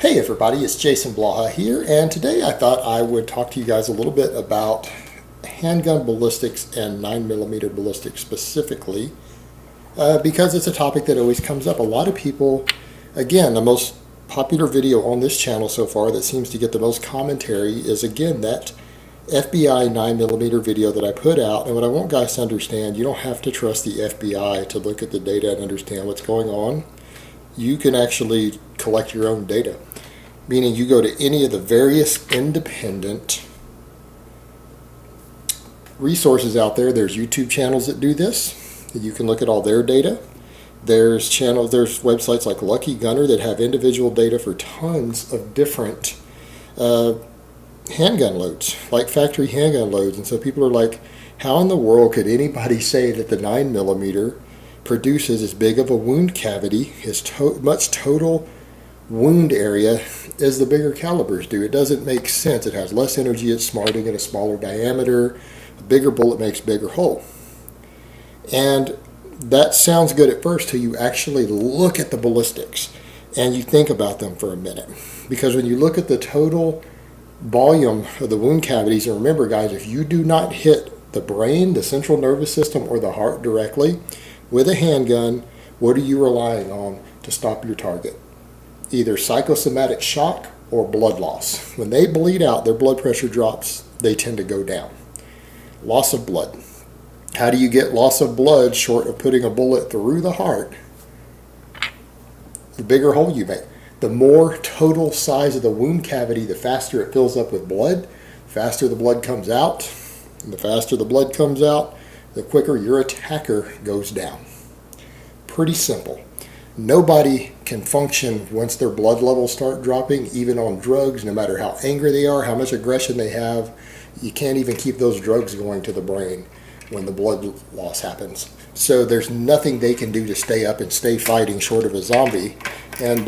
Hey everybody, it's Jason Blaha here, and today I thought I would talk to you guys a little bit about handgun ballistics and 9mm ballistics specifically, because it's a topic that always comes up. A lot of people, again, the most popular video on this channel so far that seems to get the most commentary is, again, that FBI 9mm video that I put out. And what I want guys to understand, you don't have to trust the FBI to look at the data and understand what's going on. You can actually collect your own data, meaning you go to any of the various independent resources out there. There's YouTube channels that do this. You can look at all their data. There's websites like Lucky Gunner that have individual data for tons of different handgun loads, like factory handgun loads. And so people are like, how in the world could anybody say that the 9mm produces as big of a wound cavity, as much total wound area as the bigger calibers do? It doesn't make sense. It has less energy, it's smarting at a smaller diameter, a bigger bullet makes a bigger hole. And that sounds good at first till you actually look at the ballistics and you think about them for a minute. Because when you look at the total volume of the wound cavities, and remember guys, if you do not hit the brain, the central nervous system, or the heart directly with a handgun, what are you relying on to stop your target? Either psychosomatic shock or blood loss. When they bleed out, their blood pressure drops, they tend to go down. Loss of blood. How do you get loss of blood short of putting a bullet through the heart? The bigger hole you make. The more total size of the wound cavity, the faster it fills up with blood, the faster the blood comes out. And the faster the blood comes out, the quicker your attacker goes down. Pretty simple. Nobody can function once their blood levels start dropping, even on drugs, no matter how angry they are, how much aggression they have. You can't even keep those drugs going to the brain when the blood loss happens. So there's nothing they can do to stay up and stay fighting short of a zombie. And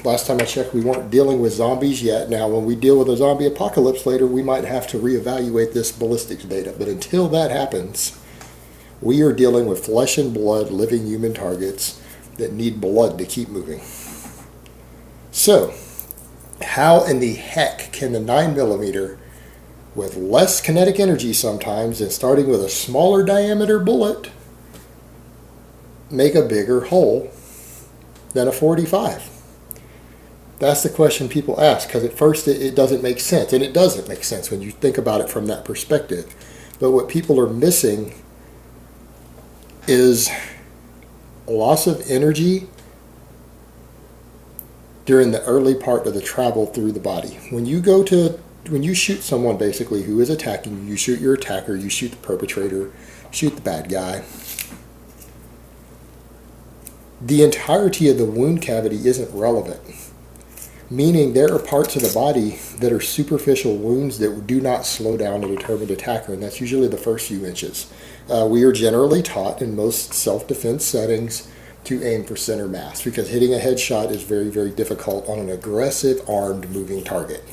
last time I checked, we weren't dealing with zombies yet. Now, when we deal with a zombie apocalypse later, we might have to reevaluate this ballistics data. But until that happens, we are dealing with flesh and blood, living human targets that need blood to keep moving. So, how in the heck can the 9mm, with less kinetic energy sometimes, and starting with a smaller diameter bullet, make a bigger hole than a .45? That's the question people ask, because at first it doesn't make sense, and it doesn't make sense when you think about it from that perspective. But what people are missing is loss of energy during the early part of the travel through the body. When you shoot someone basically who is attacking you, you shoot your attacker, you shoot the perpetrator, shoot the bad guy. The entirety of the wound cavity isn't relevant, meaning there are parts of the body that are superficial wounds that do not slow down a determined attacker, and that's usually the first few inches. We are generally taught in most self-defense settings to aim for center mass, because hitting a headshot is very, very difficult on an aggressive, armed, moving target.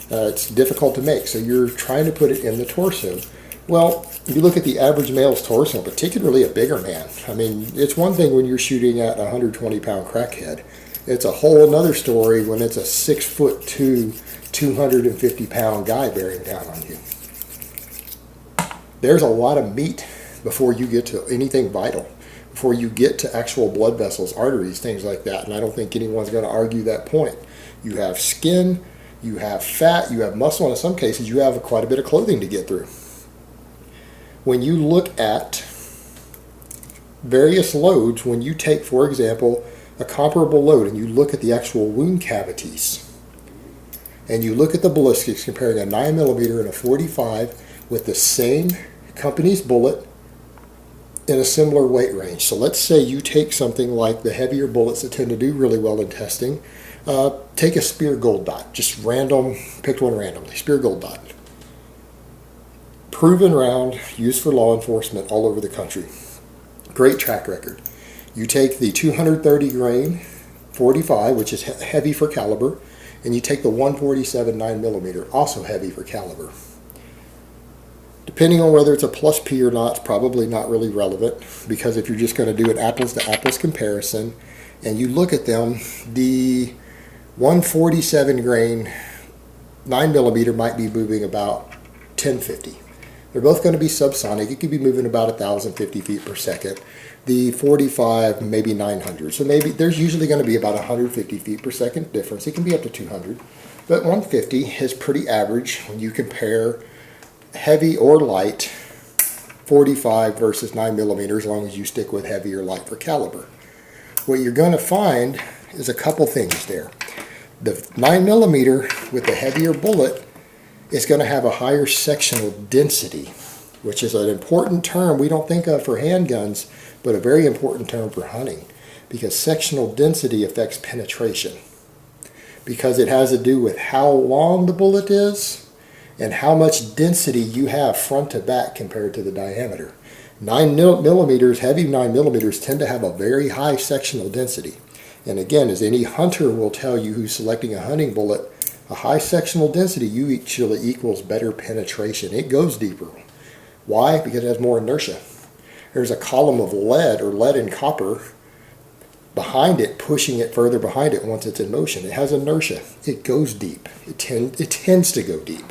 It's difficult to make, so you're trying to put it in the torso. Well, you look at the average male's torso, particularly a bigger man. I mean, it's one thing when you're shooting at a 120-pound crackhead. It's a whole another story when it's a 6'2", 250-pound guy bearing down on you. There's a lot of meat before you get to anything vital, before you get to actual blood vessels, arteries, things like that. And I don't think anyone's going to argue that point. You have skin, you have fat, you have muscle, and in some cases you have quite a bit of clothing to get through. When you look at various loads, when you take, for example, a comparable load and you look at the actual wound cavities, and you look at the ballistics comparing a 9mm and a .45 with the same company's bullet in a similar weight range. So let's say you take something like the heavier bullets that tend to do really well in testing. Take a Spear Gold Dot, just random, picked one randomly, Spear Gold Dot. Proven round, used for law enforcement all over the country. Great track record. You take the 230 grain .45, which is heavy for caliber, and you take the 147 9mm, also heavy for caliber. Depending on whether it's a plus P or not, it's probably not really relevant, because if you're just going to do an apples to apples comparison and you look at them, the 147 grain 9mm might be moving about 1050. They're both going to be subsonic. It could be moving about 1,050 feet per second. The 45, maybe 900. So maybe there's usually going to be about 150 feet per second difference. It can be up to 200. But 150 is pretty average when you compare heavy or light 45 versus 9mm, as long as you stick with heavy or light for caliber. What you're going to find is a couple things there. The 9mm with the heavier bullet is going to have a higher sectional density, which is an important term we don't think of for handguns, but a very important term for hunting, because sectional density affects penetration, because it has to do with how long the bullet is and how much density you have front to back compared to the diameter. 9mm, heavy 9mm tend to have a very high sectional density. And again, as any hunter will tell you who's selecting a hunting bullet, a high sectional density usually equals better penetration. It goes deeper. Why? Because it has more inertia. There's a column of lead or lead and copper behind it, pushing it further behind it once it's in motion. It has inertia. It goes deep. It tends to go deep.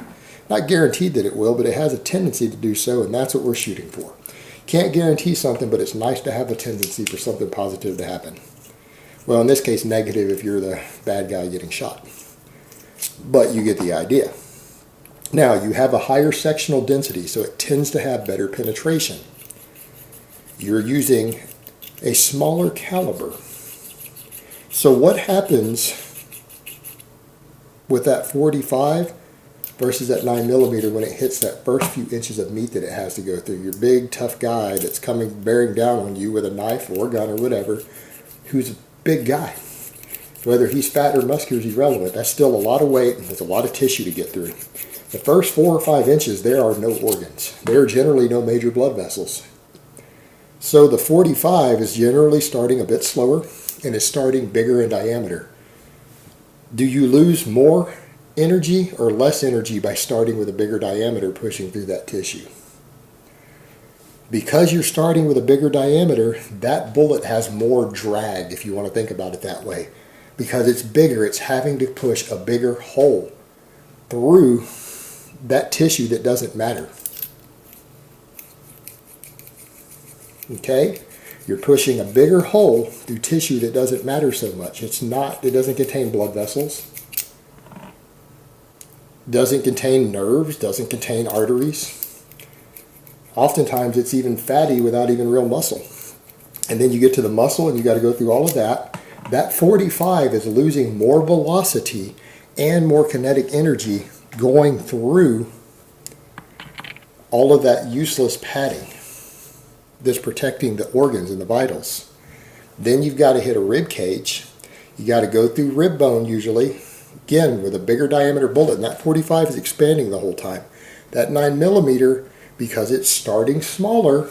Not guaranteed that it will, but it has a tendency to do so, and that's what we're shooting for. Can't guarantee something, but it's nice to have a tendency for something positive to happen. Well, in this case, negative if you're the bad guy getting shot. But you get the idea. Now, you have a higher sectional density, so it tends to have better penetration. You're using a smaller caliber. So what happens with that 45 versus that 9mm when it hits that first few inches of meat that it has to go through? Your big, tough guy that's bearing down on you with a knife or a gun or whatever, who's a big guy. Whether he's fat or muscular is irrelevant. That's still a lot of weight and there's a lot of tissue to get through. The first 4 or 5 inches, there are no organs. There are generally no major blood vessels. So the 45 is generally starting a bit slower and is starting bigger in diameter. Do you lose more energy or less energy by starting with a bigger diameter pushing through that tissue? Because you're starting with a bigger diameter, that bullet has more drag, if you want to think about it that way. Because it's bigger, it's having to push a bigger hole through that tissue that doesn't matter. Okay? You're pushing a bigger hole through tissue that doesn't matter so much. It doesn't contain blood vessels, doesn't contain nerves, doesn't contain arteries. Oftentimes it's even fatty without even real muscle. And then you get to the muscle and you got to go through all of that. That 45 is losing more velocity and more kinetic energy going through all of that useless padding that's protecting the organs and the vitals. Then you've got to hit a rib cage. You got to go through rib bone usually, again with a bigger diameter bullet, and that 45 is expanding the whole time. That 9mm, because it's starting smaller,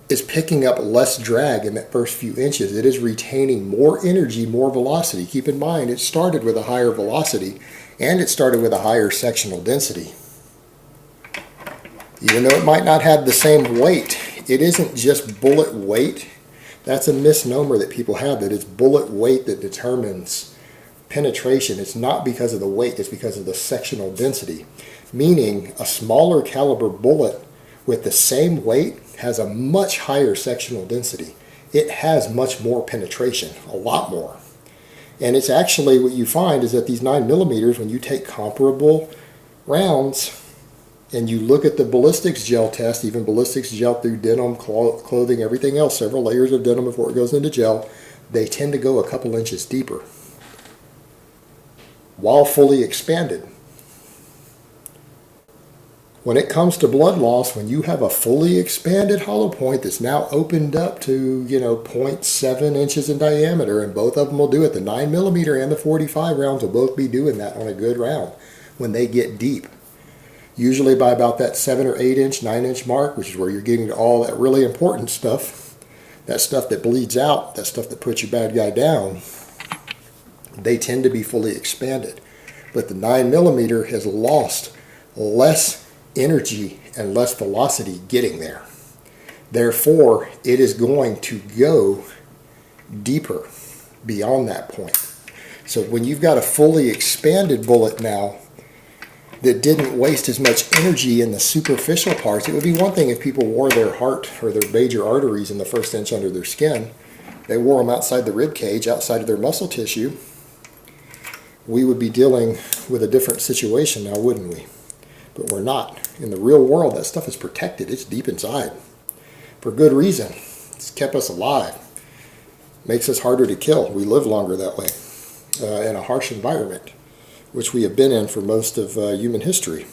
is picking up less drag in that first few inches. It is retaining more energy, more velocity. Keep in mind, it started with a higher velocity and it started with a higher sectional density. Even though it might not have the same weight, it isn't just bullet weight. That's a misnomer that people have, that it's bullet weight that determines penetration. It's not because of the weight, it's because of the sectional density. Meaning a smaller caliber bullet with the same weight has a much higher sectional density. It has much more penetration, a lot more. And it's actually what you find is that these 9mm, when you take comparable rounds and you look at the ballistics gel test, even ballistics gel through denim, clothing, everything else, several layers of denim before it goes into gel, they tend to go a couple inches deeper while fully expanded. When it comes to blood loss, when you have a fully expanded hollow point that's now opened up to, 0.7 inches in diameter, and both of them will do it. The 9mm and the 45 rounds will both be doing that on a good round when they get deep. Usually by about that 7 or 8 inch, 9 inch mark, which is where you're getting to all that really important stuff, that stuff that bleeds out, that stuff that puts your bad guy down, they tend to be fully expanded. But the 9mm has lost less energy and less velocity getting there. Therefore, it is going to go deeper. beyond that point. So when you've got a fully expanded bullet now that didn't waste as much energy in the superficial parts, it would be one thing if people wore their heart or their major arteries in the first inch under their skin. They wore them outside the rib cage, outside of their muscle tissue. We would be dealing with a different situation now, wouldn't we? But we're not. In the real world, that stuff is protected. It's deep inside. For good reason. It's kept us alive. Makes us harder to kill. We live longer that way. In a harsh environment, which we have been in for most of human history.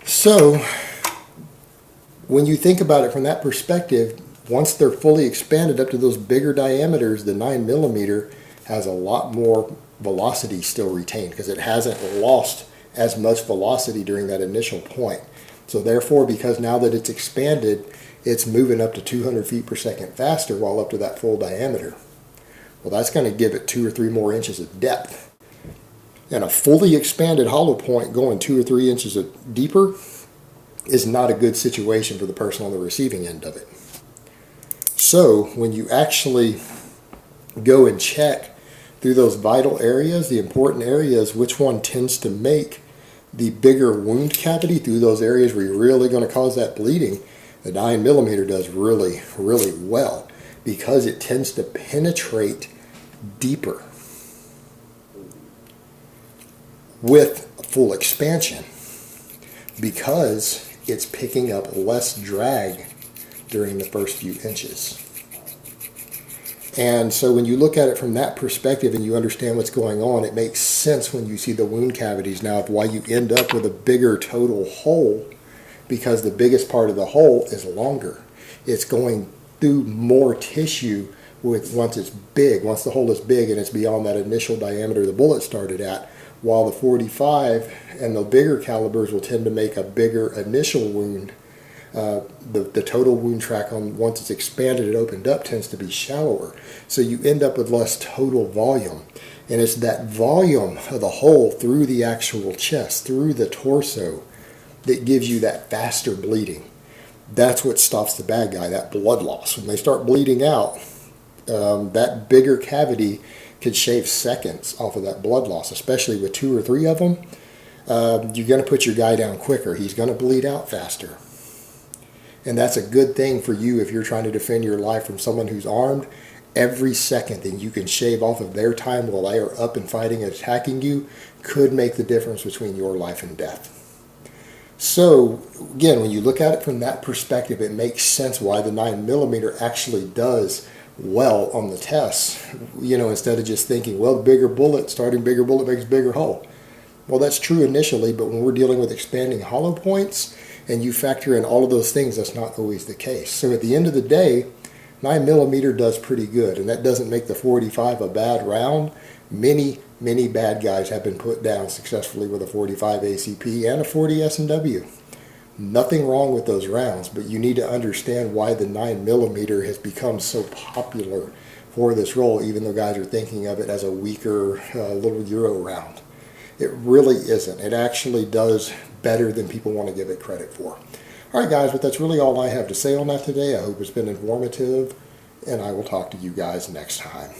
So, when you think about it from that perspective, once they're fully expanded up to those bigger diameters, the 9mm has a lot more velocity still retained because it hasn't lost as much velocity during that initial point. So therefore, because now that it's expanded, it's moving up to 200 feet per second faster while up to that full diameter. Well, that's going to give it 2 or 3 more inches of depth. And a fully expanded hollow point going 2 or 3 inches deeper is not a good situation for the person on the receiving end of it. So when you actually go and check through those vital areas, the important areas, which one tends to make the bigger wound cavity through those areas where you're really going to cause that bleeding, the 9mm does really, really well because it tends to penetrate deeper with full expansion because it's picking up less drag during the first few inches. And so when you look at it from that perspective and you understand what's going on, it makes sense when you see the wound cavities now of why you end up with a bigger total hole, because the biggest part of the hole is longer. It's going through more tissue once it's big, once the hole is big and it's beyond that initial diameter the bullet started at, while the 45 and the bigger calibers will tend to make a bigger initial wound. The total wound track on once it's expanded and opened up tends to be shallower. So you end up with less total volume. And it's that volume of the hole through the actual chest, through the torso, that gives you that faster bleeding. That's what stops the bad guy, that blood loss. When they start bleeding out, that bigger cavity could shave seconds off of that blood loss, especially with 2 or 3 of them. You're going to put your guy down quicker. He's going to bleed out faster. And that's a good thing for you if you're trying to defend your life from someone who's armed. Every second that you can shave off of their time while they are up and fighting and attacking you could make the difference between your life and death. So, again, when you look at it from that perspective, it makes sense why the 9mm actually does well on the tests. You know, instead of just thinking, well, the bigger bullet, starting bigger bullet makes bigger hole. Well, that's true initially, but when we're dealing with expanding hollow points and you factor in all of those things, that's not always the case. So at the end of the day, 9mm does pretty good, and that doesn't make the 45 a bad round. Many bad guys have been put down successfully with a 45 ACP and a 40 S&W. Nothing wrong with those rounds, but you need to understand why the 9mm has become so popular for this role, even though guys are thinking of it as a weaker little Euro round. It really isn't. It actually does better than people want to give it credit for. All right, guys, but that's really all I have to say on that today. I hope it's been informative, and I will talk to you guys next time.